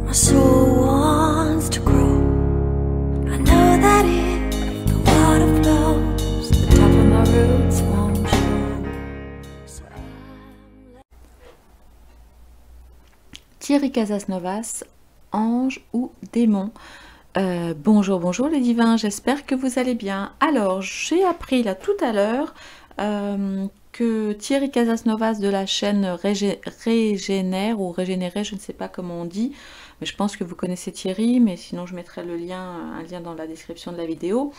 My soul wants to grow. I know that if the water flows, the top of my roots won't show. So Thierry Casasnovas, ange ou démon? Bonjour, bonjour les divins, j'espère que vous allez bien. Alors, j'ai appris là tout à l'heure que Thierry Casasnovas de la chaîne Régénère ou Régénéré, je ne sais pas comment on dit, mais je pense que vous connaissez Thierry, mais sinon je mettrai un lien dans la description de la vidéo,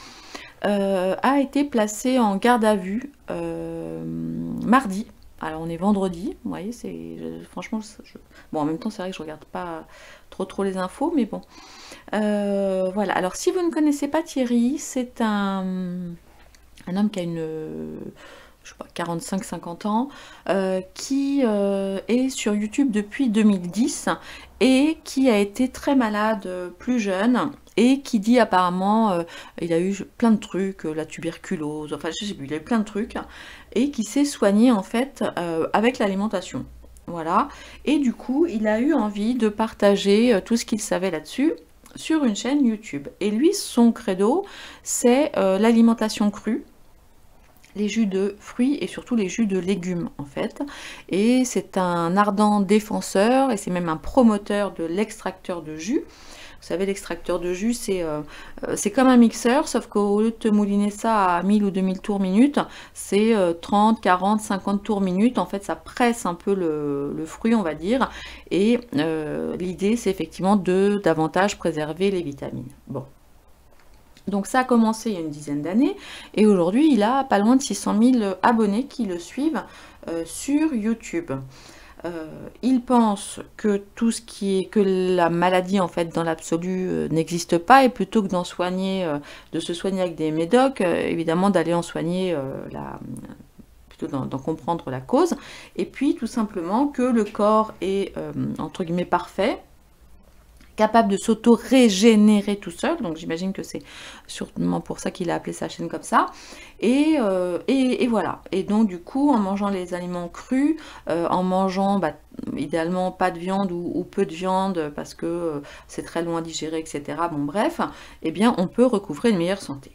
a été placé en garde à vue mardi. Alors on est vendredi, vous voyez, franchement, bon en même temps c'est vrai que je regarde pas trop les infos, mais bon. Voilà, alors si vous ne connaissez pas Thierry, c'est un homme qui a je sais pas, 45-50 ans, qui est sur YouTube depuis 2010 et qui a été très malade plus jeune et qui dit apparemment, il a eu plein de trucs, la tuberculose, enfin je sais plus, il a eu plein de trucs, et qui s'est soigné en fait avec l'alimentation. Voilà, et du coup il a eu envie de partager tout ce qu'il savait là-dessus sur une chaîne YouTube. Et lui, son credo, c'est l'alimentation crue, les jus de fruits et surtout les jus de légumes en fait. Et c'est un ardent défenseur et c'est même un promoteur de l'extracteur de jus. Vous savez, l'extracteur de jus, c'est comme un mixeur, sauf qu'au lieu de te mouliner ça à 1000 ou 2000 tours minute, c'est 30, 40, 50 tours minute. En fait, ça presse un peu le fruit, on va dire. Et l'idée, c'est effectivement de davantage préserver les vitamines. Bon. Donc ça a commencé il y a une dizaine d'années. Et aujourd'hui, il a pas loin de 600 000 abonnés qui le suivent sur YouTube. Il pense que tout ce qui est que la maladie en fait dans l'absolu n'existe pas, et plutôt que d'en soigner, de se soigner avec des médocs, évidemment d'aller en soigner plutôt d'en comprendre la cause, et puis tout simplement que le corps est entre guillemets parfait, capable de s'auto-régénérer tout seul, donc j'imagine que c'est sûrement pour ça qu'il a appelé sa chaîne comme ça, et voilà, et donc du coup en mangeant les aliments crus, en mangeant idéalement pas de viande ou peu de viande parce que c'est très loin à digérer, etc., bon bref, eh bien on peut recouvrer une meilleure santé.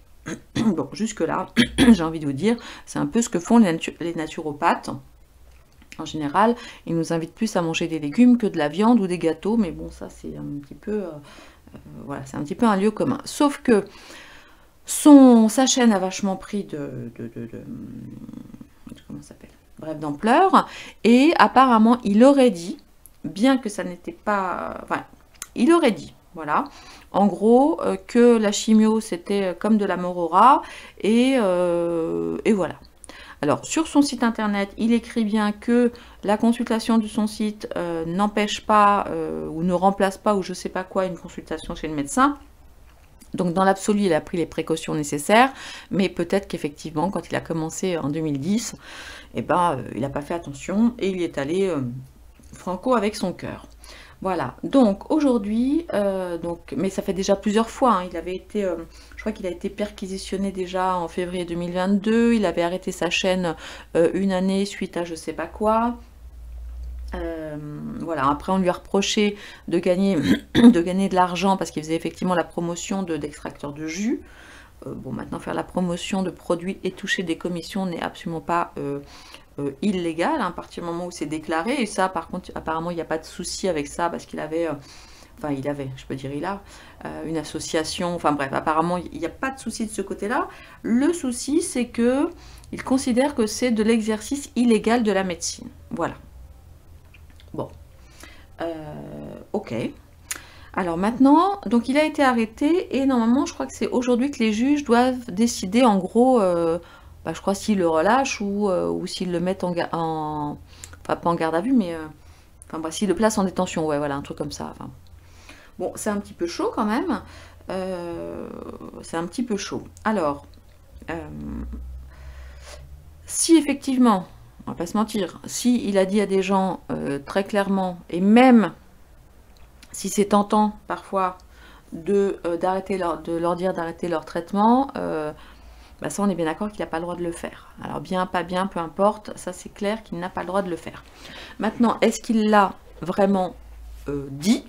Bon, jusque là, j'ai envie de vous dire, c'est un peu ce que font les naturopathes. En général, ils nous invitent plus à manger des légumes que de la viande ou des gâteaux, mais bon, ça c'est un petit peu, voilà, c'est un petit peu un lieu commun. Sauf que sa chaîne a vachement pris comment ça s'appelle? Bref, d'ampleur, et apparemment il aurait dit, bien que ça n'était pas, enfin, il aurait dit, voilà, en gros, que la chimio c'était comme de la morora, et voilà. Alors, sur son site internet, il écrit bien que la consultation de son site n'empêche pas ou ne remplace pas ou je sais pas quoi une consultation chez le médecin. Donc, dans l'absolu, il a pris les précautions nécessaires, mais peut-être qu'effectivement, quand il a commencé en 2010, eh ben, il n'a pas fait attention et il y est allé franco avec son cœur. Voilà, donc aujourd'hui, mais ça fait déjà plusieurs fois, hein, il avait été, je crois qu'il a été perquisitionné déjà en février 2022, il avait arrêté sa chaîne une année suite à je sais pas quoi. Voilà, après on lui a reproché de gagner, de l'argent parce qu'il faisait effectivement la promotion d'extracteurs de jus. Bon, maintenant faire la promotion de produits et toucher des commissions n'est absolument pas illégal, hein, à partir du moment où c'est déclaré, et ça par contre apparemment il n'y a pas de souci avec ça parce qu'il avait, enfin il avait, je peux dire il a, une association, enfin bref, apparemment il n'y a pas de souci de ce côté-là. Le souci c'est que il considère que c'est de l'exercice illégal de la médecine, voilà. Bon, ok. Alors maintenant, donc il a été arrêté et normalement je crois que c'est aujourd'hui que les juges doivent décider en gros, je crois s'ils le relâchent ou s'ils le mettent enfin pas en garde à vue, mais enfin bref, s'ils le placent en détention, ouais voilà, un truc comme ça. Enfin, bon, c'est un petit peu chaud quand même, c'est un petit peu chaud. Alors, si effectivement, on va pas se mentir, si il a dit à des gens très clairement, et même si c'est tentant parfois de leur dire d'arrêter leur traitement, ça on est bien d'accord qu'il n'a pas le droit de le faire. Alors bien, pas bien, peu importe, ça c'est clair qu'il n'a pas le droit de le faire. Maintenant, est-ce qu'il l'a vraiment dit?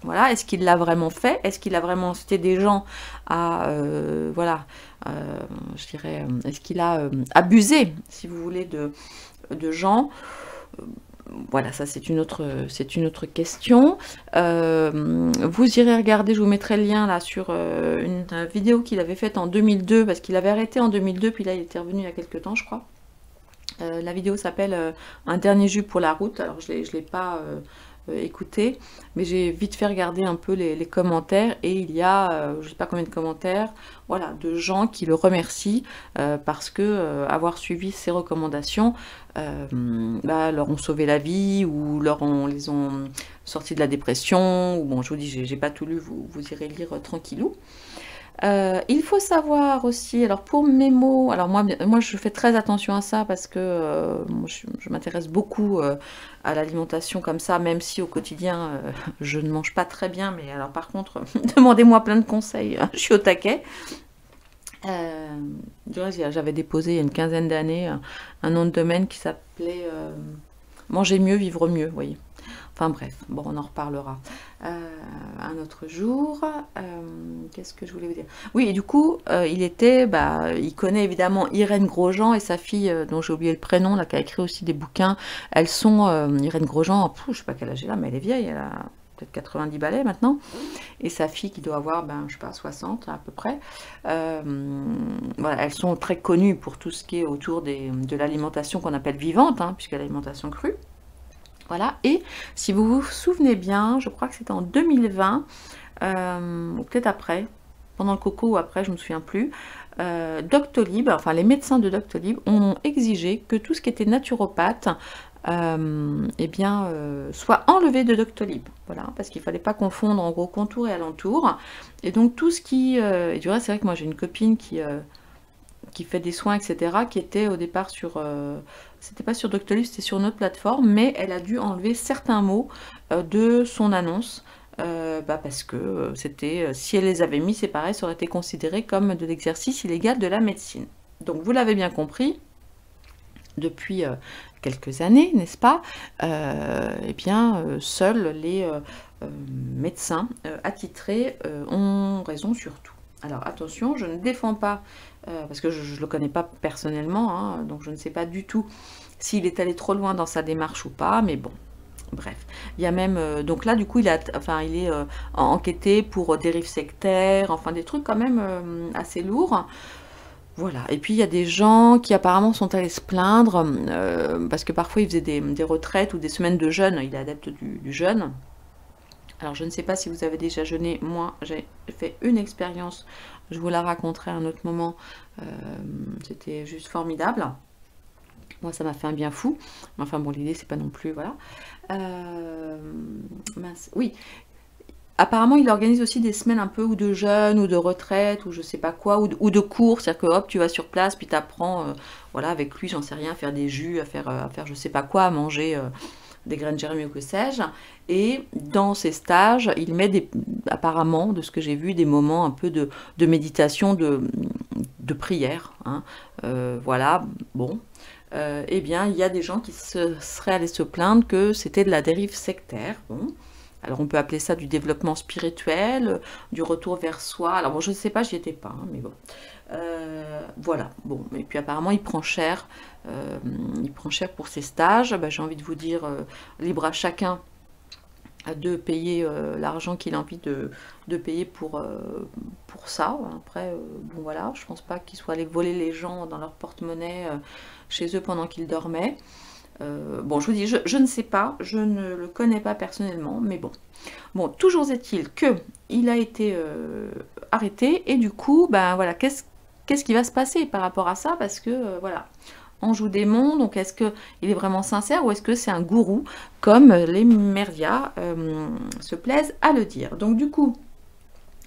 Voilà, est-ce qu'il l'a vraiment fait? Est-ce qu'il a vraiment incité des gens à, voilà, je dirais, est-ce qu'il a abusé, si vous voulez, de gens? Voilà, ça c'est une autre question. Vous irez regarder, je vous mettrai le lien là sur une vidéo qu'il avait faite en 2002, parce qu'il avait arrêté en 2002, puis là il était revenu il y a quelques temps, je crois. La vidéo s'appelle Un dernier jus pour la route. Alors je l'ai pas écouté, mais j'ai vite fait regarder un peu les commentaires, et il y a je sais pas combien de commentaires, voilà, de gens qui le remercient parce que avoir suivi ses recommandations bah, leur ont sauvé la vie, ou les ont sortis de la dépression, ou bon, je vous dis, j'ai pas tout lu, vous irez lire tranquillou. Il faut savoir aussi, alors pour mes mots, alors moi je fais très attention à ça, parce que moi, je m'intéresse beaucoup à l'alimentation comme ça, même si au quotidien je ne mange pas très bien, mais alors par contre, demandez-moi plein de conseils, je suis au taquet. Du reste, j'avais déposé il y a une quinzaine d'années un nom de domaine qui s'appelait Manger mieux, vivre mieux, vous voyez. Enfin bref, bon, on en reparlera un autre jour. Qu'est-ce que je voulais vous dire? Oui, et du coup, il connaît évidemment Irène Grosjean et sa fille, dont j'ai oublié le prénom, là, qui a écrit aussi des bouquins. Elles sont, Irène Grosjean, je sais pas quel âge elle a, mais elle est vieille, elle a peut-être 90 balais maintenant. Et sa fille qui doit avoir, je sais pas, 60 à peu près. Voilà, elles sont très connues pour tout ce qui est autour de l'alimentation qu'on appelle vivante, hein, puisque l'alimentation crue. Voilà, et si vous vous souvenez bien, je crois que c'était en 2020, ou peut-être après, pendant le coco ou après, je ne me souviens plus, Doctolib, enfin les médecins de Doctolib ont exigé que tout ce qui était naturopathe soit enlevé de Doctolib. Voilà, parce qu'il ne fallait pas confondre en gros contour et alentour. Et donc tout ce qui... et du reste, c'est vrai que moi j'ai une copine qui fait des soins, etc., qui était au départ sur... c'était pas sur Doctolib, c'était sur notre plateforme, mais elle a dû enlever certains mots de son annonce, parce que c'était, si elle les avait mis, c'est pareil, ça aurait été considéré comme de l'exercice illégal de la médecine. Donc vous l'avez bien compris, depuis quelques années, n'est-ce pas, seuls les médecins attitrés ont raison sur tout. Alors attention, je ne défends pas, parce que je ne le connais pas personnellement, hein, donc je ne sais pas du tout s'il est allé trop loin dans sa démarche ou pas, mais bon, bref. Il y a même, donc là du coup il est enquêté pour dérive sectaire, enfin des trucs quand même assez lourds. Voilà, et puis il y a des gens qui apparemment sont allés se plaindre, parce que parfois il faisait des retraites ou des semaines de jeûne, il est adepte du jeûne. Alors je ne sais pas si vous avez déjà jeûné, moi j'ai fait une expérience, je vous la raconterai à un autre moment, c'était juste formidable. Moi ça m'a fait un bien fou, enfin bon l'idée c'est pas non plus, voilà. Mince, oui, apparemment il organise aussi des semaines un peu ou de jeûne ou de retraite ou je sais pas quoi, ou de cours, c'est-à-dire que hop tu vas sur place puis tu apprends, voilà, avec lui j'en sais rien, à faire des jus, à faire je sais pas quoi, à manger... des graines germées ou que sais-je, et dans ces stages, il met apparemment, de ce que j'ai vu, des moments un peu de méditation, de prière, hein. Voilà, bon, eh bien, il y a des gens qui seraient allés se plaindre que c'était de la dérive sectaire, bon. Alors on peut appeler ça du développement spirituel, du retour vers soi, alors bon, je ne sais pas, j'y étais pas, hein, mais bon. Voilà, bon, et puis apparemment il prend cher pour ses stages. J'ai envie de vous dire, libre à chacun de payer l'argent qu'il a envie de payer pour ça. Après, bon voilà, je pense pas qu'il soit allé voler les gens dans leur porte-monnaie chez eux pendant qu'ils dormaient. Bon, je vous dis, je ne sais pas, je ne le connais pas personnellement, mais bon. Bon, toujours est-il qu'il a été arrêté, et du coup, voilà, qu'est-ce qui va se passer par rapport à ça? Parce que, voilà, ange ou démon, donc est-ce qu'il est vraiment sincère ou est-ce que c'est un gourou, comme les médias se plaisent à le dire? Donc du coup,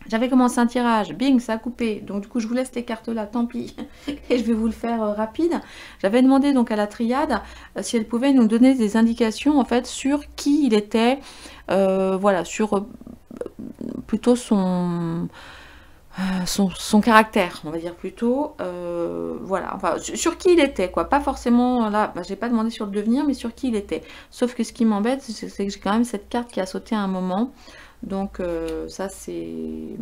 j'avais commencé un tirage, bing, ça a coupé, donc du coup je vous laisse les cartes là, tant pis, et je vais vous le faire rapide. J'avais demandé donc à la triade si elle pouvait nous donner des indications en fait sur qui il était, voilà, sur plutôt son caractère, on va dire plutôt, voilà, enfin, sur qui il était, quoi, pas forcément, là, j'ai pas demandé sur le devenir, mais sur qui il était, sauf que ce qui m'embête, c'est que j'ai quand même cette carte qui a sauté à un moment, Donc ça c'est...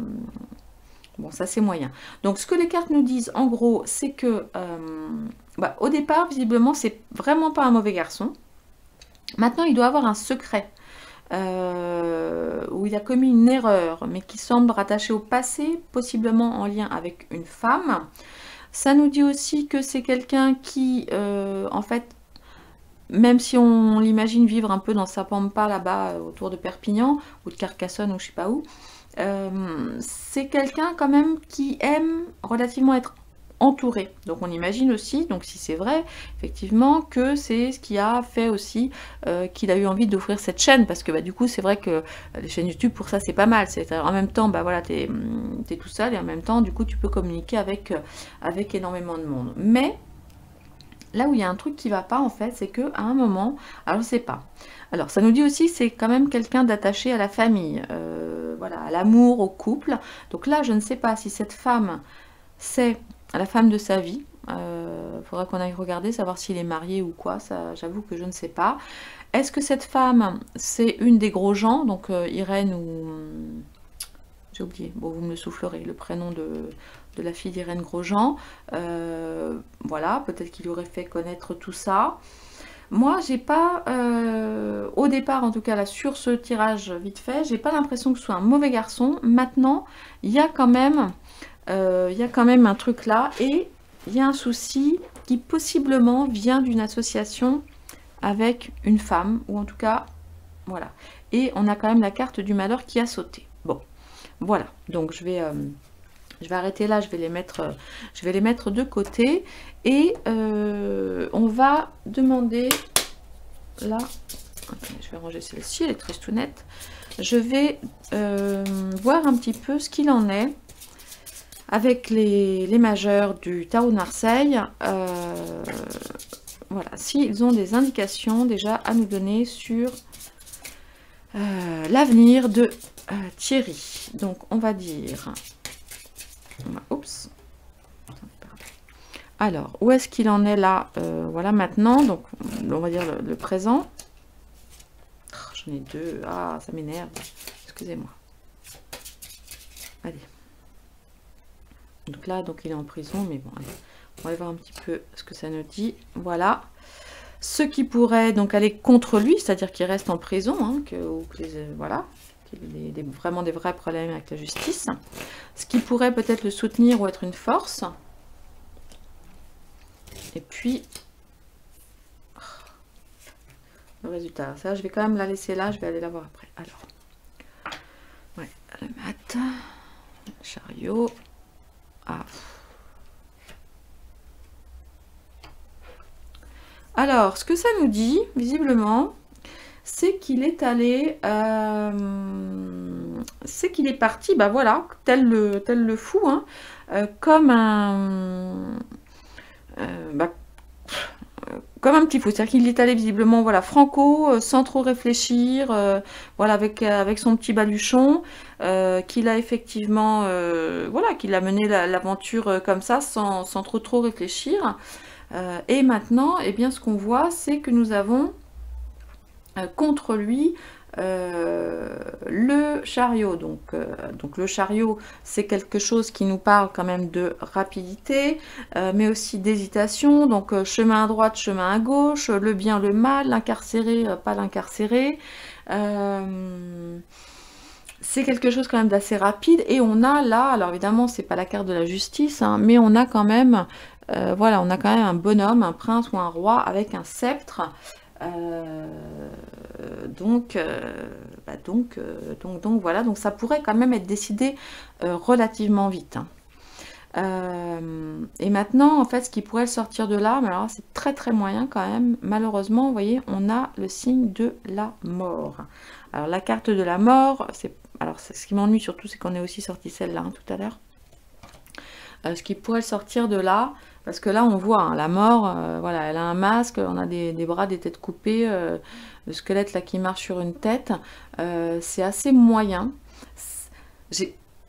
Bon, ça c'est moyen. Donc ce que les cartes nous disent en gros, c'est que au départ, visiblement, c'est vraiment pas un mauvais garçon. Maintenant, il doit avoir un secret où il a commis une erreur, mais qui semble rattaché au passé, possiblement en lien avec une femme. Ça nous dit aussi que c'est quelqu'un qui, en fait, même si on l'imagine vivre un peu dans sa pampa là-bas autour de Perpignan ou de Carcassonne ou je sais pas où, c'est quelqu'un quand même qui aime relativement être entouré. Donc on imagine aussi, donc si c'est vrai, effectivement, que c'est ce qui a fait aussi qu'il a eu envie d'offrir cette chaîne, parce que du coup c'est vrai que les chaînes YouTube pour ça c'est pas mal, c'est en même temps voilà, t'es tout seul et en même temps du coup tu peux communiquer avec énormément de monde. Mais là où il y a un truc qui va pas en fait, c'est que à un moment, alors je sais pas. Alors ça nous dit aussi que c'est quand même quelqu'un d'attaché à la famille, voilà, à l'amour, au couple. Donc là je ne sais pas si cette femme c'est la femme de sa vie. Faudra qu'on aille regarder, savoir s'il est marié ou quoi, ça j'avoue que je ne sais pas. Est-ce que cette femme c'est une des gros gens, donc Irène ou... j'ai oublié, bon vous me le soufflerez, le prénom de la fille d'Irène Grosjean. Voilà, peut-être qu'il aurait fait connaître tout ça. Moi, j'ai pas, au départ en tout cas là sur ce tirage vite fait, j'ai pas l'impression que ce soit un mauvais garçon. Maintenant, il y a quand même un truc là et il y a un souci qui possiblement vient d'une association avec une femme, ou en tout cas, voilà. Et on a quand même la carte du malheur qui a sauté. Bon, voilà, donc je vais arrêter là, je vais les mettre de côté et on va demander là, okay, je vais ranger celle-ci, elle est tristounette. Je vais voir un petit peu ce qu'il en est avec les majeurs du tarot de Marseille. Voilà, s'ils ont des indications déjà à nous donner sur l'avenir de Thierry. Donc on va dire... Oups. Alors, où est-ce qu'il en est là voilà, maintenant. Donc, on va dire le présent. Oh, j'en ai deux. Ah, ça m'énerve. Excusez-moi. Allez. Donc là, donc il est en prison. Mais bon, allez. On va aller voir un petit peu ce que ça nous dit. Voilà. Ce qui pourrait donc aller contre lui, c'est-à-dire qu'il reste en prison. Hein, voilà. Il y a vraiment des vrais problèmes avec la justice. Ce qui pourrait peut-être le soutenir ou être une force. Et puis, le résultat. Ça, je vais quand même la laisser là. Je vais aller la voir après. Alors, ouais, le mat, le chariot. Ah. Alors, ce que ça nous dit, visiblement, c'est qu'il est allé, c'est qu'il est parti, bah voilà, tel le fou, hein, comme comme un petit fou. C'est-à-dire qu'il est allé visiblement, voilà, franco, sans trop réfléchir, voilà, avec son petit baluchon, qu'il a effectivement, voilà, qu'il a mené l'aventure comme ça, sans trop réfléchir. Et maintenant, eh bien, ce qu'on voit, c'est que nous avons contre lui le chariot. Donc le chariot, c'est quelque chose qui nous parle quand même de rapidité, mais aussi d'hésitation. Donc chemin à droite, chemin à gauche, le bien, le mal, l'incarcéré, pas l'incarcéré. C'est quelque chose quand même d'assez rapide. Et on a là, alors évidemment, c'est pas la carte de la justice, hein, mais on a quand même, voilà, on a quand même un bonhomme, un prince ou un roi avec un sceptre. Donc voilà, donc ça pourrait quand même être décidé relativement vite. Et maintenant, en fait, ce qui pourrait sortir de là, mais alors c'est très moyen quand même. Malheureusement, vous voyez, on a le signe de la mort. Alors la carte de la mort, ce qui m'ennuie surtout, c'est qu'on ait aussi sorti celle-là hein, tout à l'heure. Ce qui pourrait sortir de là, parce que là on voit hein, la mort, voilà, elle a un masque, on a des bras, des têtes coupées, le squelette là qui marche sur une tête, c'est assez moyen.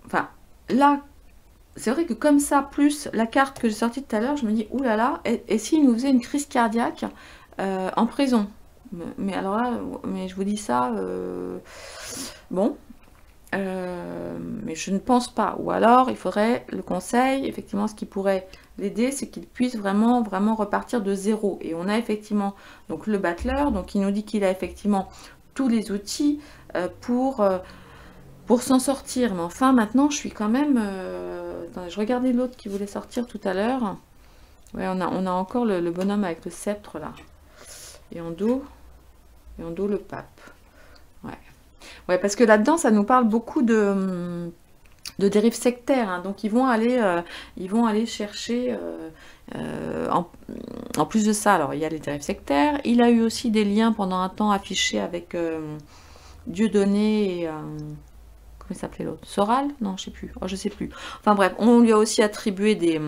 Enfin là, c'est vrai que comme ça, plus la carte que j'ai sortie tout à l'heure, je me dis oulala, et s'il nous faisait une crise cardiaque en prison? Mais alors là, mais je vous dis ça, bon. Mais je ne pense pas. Ou alors, il faudrait le conseil, effectivement, ce qui pourrait l'aider, c'est qu'il puisse vraiment repartir de zéro. Et on a effectivement donc le battleur, donc il nous dit qu'il a effectivement tous les outils pour s'en sortir. Mais enfin, maintenant, je suis quand même... Attendez, je regardais l'autre qui voulait sortir tout à l'heure. Ouais, on a encore le bonhomme avec le sceptre, là. Et en dos, le pape. Ouais. Ouais, parce que là-dedans, ça nous parle beaucoup de dérives sectaires. Hein. Donc, ils vont aller chercher... en plus de ça, alors, il y a les dérives sectaires. Il a eu aussi des liens pendant un temps affichés avec Dieudonné et... comment il s'appelait l'autre? Soral? Non, je sais plus. Oh, je sais plus. Enfin bref, on lui a aussi attribué des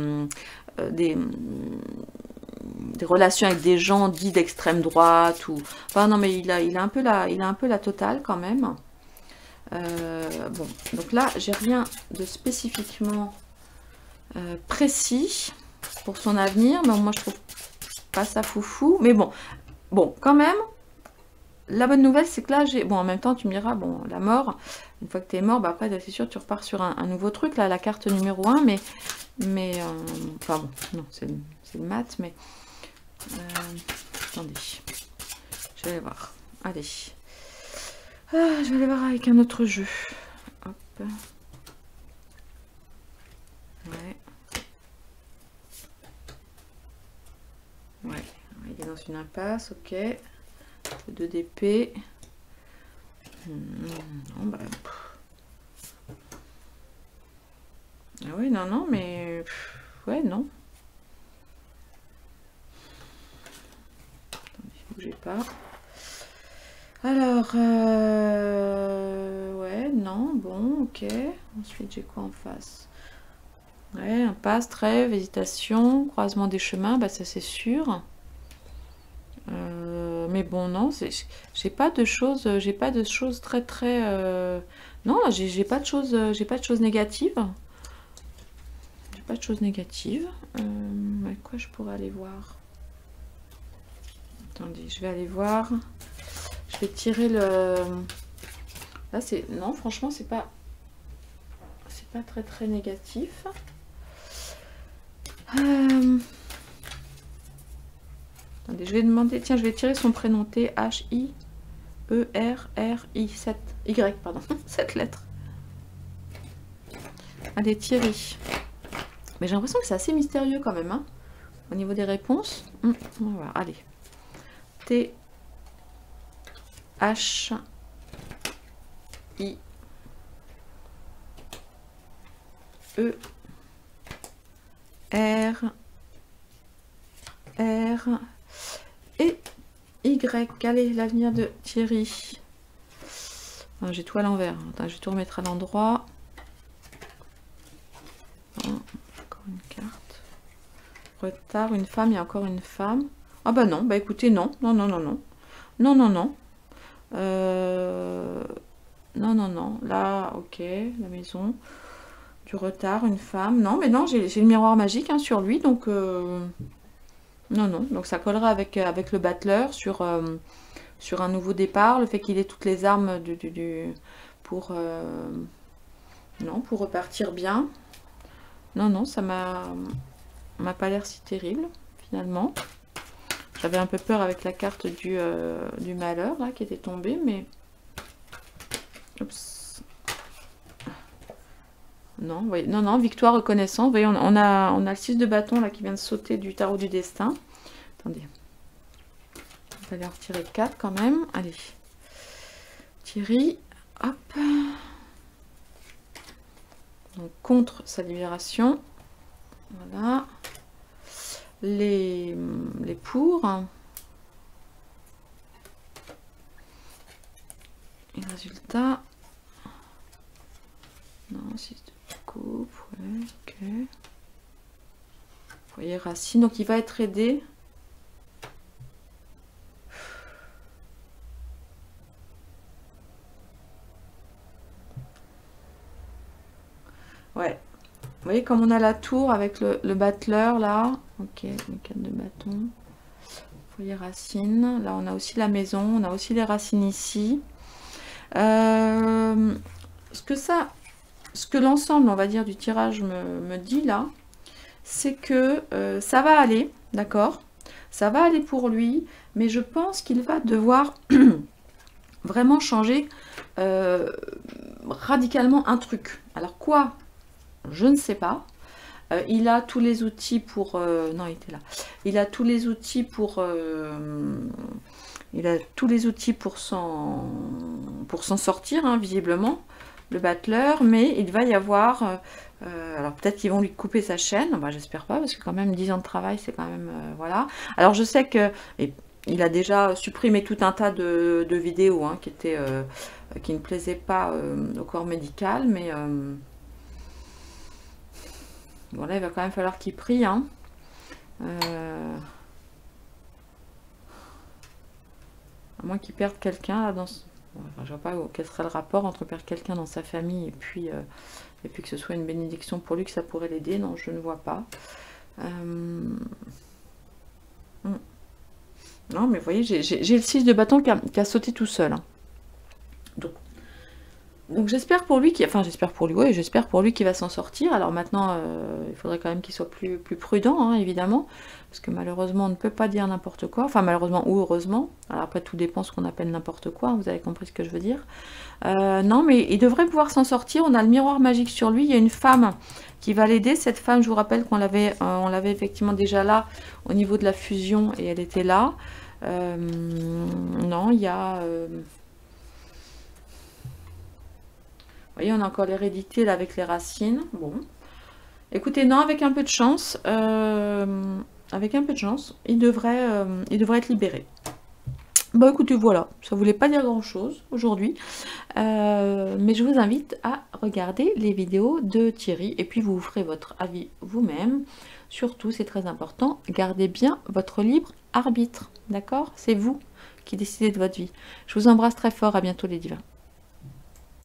relations avec des gens dits d'extrême droite ou... Enfin non, mais il a un peu la totale quand même. Bon, donc là, j'ai rien de spécifiquement précis pour son avenir. Mais moi, je trouve pas ça foufou. Mais bon, quand même, la bonne nouvelle, c'est que là, j'ai... Bon, en même temps, tu me diras, bon, la mort, une fois que tu es mort, bah après, c'est sûr, tu repars sur un nouveau truc, là, la carte numéro 1, mais enfin bon, non, c'est le mat, mais... attendez, je vais aller voir. Allez. Je vais aller voir avec un autre jeu. Hop. Ouais. Ouais, il est dans une impasse, ok. 2 d'épée. Non, bah... Ah oui, non, mais... Ouais, non. Attendez, bougez pas. Alors, ouais, non, bon, ok. Ensuite, j'ai quoi en face? Ouais, impasse, trêve, hésitation, croisement des chemins, bah ça c'est sûr. Mais bon, non, j'ai pas de choses très très... Non, là, j'ai pas de choses négatives. J'ai pas de choses négatives. Avec quoi je pourrais aller voir? Attendez, je vais aller voir. Je vais tirer le... Là, c'est... Non, franchement, c'est pas très très négatif. Attendez, je vais demander... Tiens, je vais tirer son prénom. T-H-I-E-R-R-I. 7. Y, pardon. 7 lettres. Allez, Thierry. Mais j'ai l'impression que c'est assez mystérieux quand même, hein, au niveau des réponses. On va voir. Allez. T-H-I-E-R-R et Y. Allez, l'avenir de Thierry. Ah, j'ai tout à l'envers. Attends, je vais tout remettre à l'endroit. Encore une carte. Retard, une femme, il y a encore une femme. Ah bah non, bah écoutez, non. Non. Non. Là, ok, la maison. Du retard, une femme. Non, mais non, j'ai le miroir magique hein, sur lui, donc... Non. Donc ça collera avec le battleur sur un nouveau départ. Le fait qu'il ait toutes les armes pour repartir bien. Non, ça m'a pas l'air si terrible, finalement. J'avais un peu peur avec la carte du malheur, là, qui était tombée, mais... Oups. Non, vous voyez, non, victoire, reconnaissance. Vous voyez, on a le 6 de bâton, là, qui vient de sauter du tarot du destin. Attendez. On va aller en retirer 4, quand même. Allez. Thierry. Hop. Donc, contre sa libération. Voilà. Les pour. Et le résultat. Non, 6 de coupe. Ouais, ok. Vous voyez, racine. Donc, il va être aidé. Ouais. Vous voyez, comme on a la tour avec le battleur, là. Ok, les 4 de bâton. Foyer racine. Là, on a aussi la maison. On a aussi les racines ici. ce que l'ensemble, on va dire, du tirage me dit là, c'est que ça va aller, d'accord? Ça va aller pour lui, mais je pense qu'il va devoir vraiment changer radicalement un truc. Alors quoi? Je ne sais pas. Il a tous les outils pour... non, il était là. Il a tous les outils pour... il a tous les outils pour s'en sortir, hein, visiblement, le battleur, mais il va y avoir... alors peut-être qu'ils vont lui couper sa chaîne, bah, j'espère pas, parce que quand même 10 ans de travail, c'est quand même... voilà. Alors je sais que... il a déjà supprimé tout un tas de vidéos hein, qui ne plaisaient pas au corps médical, mais... bon là, il va quand même falloir qu'il prie, hein. À moins qu'il perde quelqu'un dans... Enfin, je vois pas quel serait le rapport entre perdre quelqu'un dans sa famille et puis que ce soit une bénédiction pour lui, que ça pourrait l'aider. Non, je ne vois pas. Non, mais vous voyez, j'ai le 6 de bâton qui a sauté tout seul. Hein. Donc j'espère pour lui, j'espère pour lui, ouais, j'espère pour lui qu'il va s'en sortir. Alors maintenant, il faudrait quand même qu'il soit plus prudent, hein, évidemment, parce que malheureusement, on ne peut pas dire n'importe quoi. Enfin, malheureusement ou heureusement. Alors après, tout dépend ce qu'on appelle n'importe quoi. Vous avez compris ce que je veux dire. Non, mais il devrait pouvoir s'en sortir. On a le miroir magique sur lui. Il y a une femme qui va l'aider. Cette femme, je vous rappelle qu'on l'avait effectivement déjà là au niveau de la fusion et elle était là. Non, il y a... Vous voyez, on a encore l'hérédité là avec les racines. Bon. Écoutez, non, avec un peu de chance, il devrait être libéré. Bon, écoutez, voilà. Ça ne voulait pas dire grand-chose aujourd'hui. Mais je vous invite à regarder les vidéos de Thierry. Et puis, vous ferez votre avis vous-même. Surtout, c'est très important, gardez bien votre libre arbitre. D'accord? C'est vous qui décidez de votre vie. Je vous embrasse très fort. À bientôt les divins.